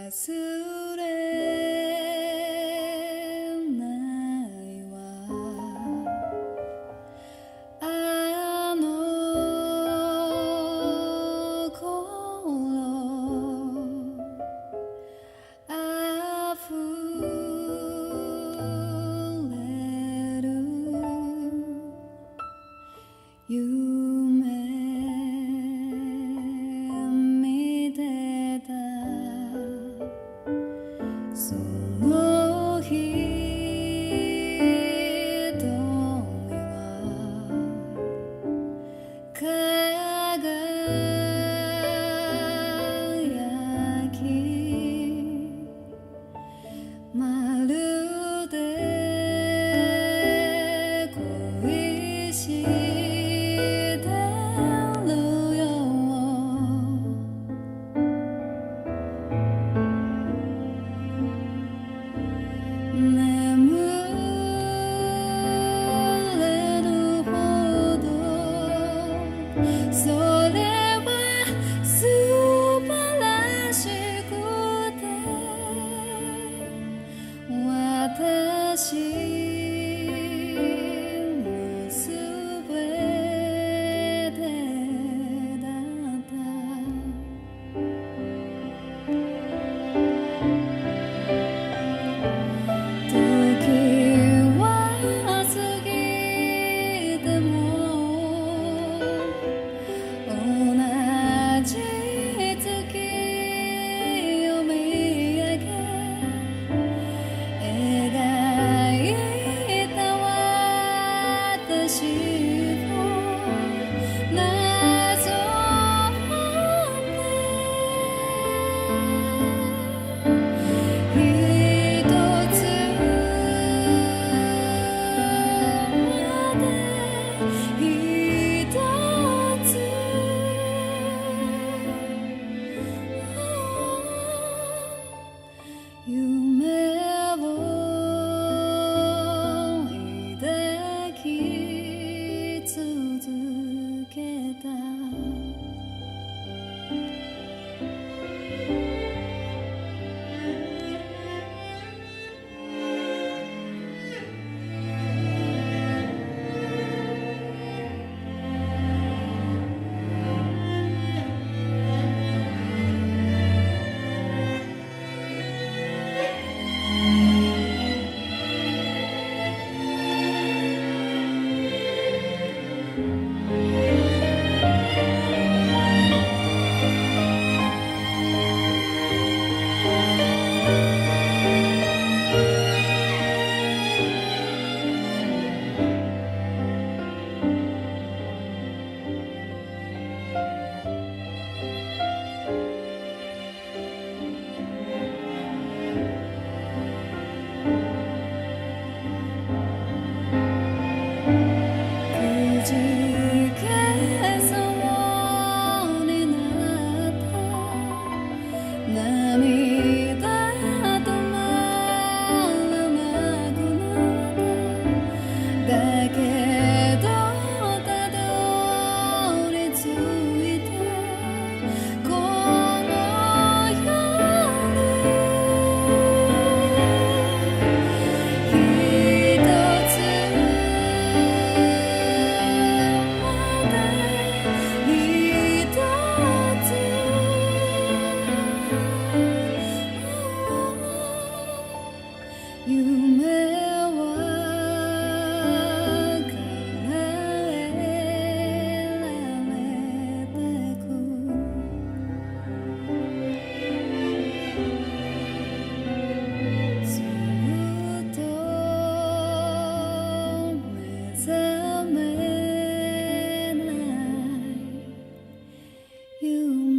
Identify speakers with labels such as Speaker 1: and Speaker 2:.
Speaker 1: 忘れないわあの頃あふれる夢見てたその瞳は輝きまるで恋してるよ眠れるほどそれは素晴らしくて私のすべてだった時は過ぎても同じ月を見上げ描いた私をなぞって一つまで一つ夢を抱き続けたくじけそうになった涙止まらなくなっただけどたどり着いたこの夜一つ夢は叶えられてくずっと目覚めない夢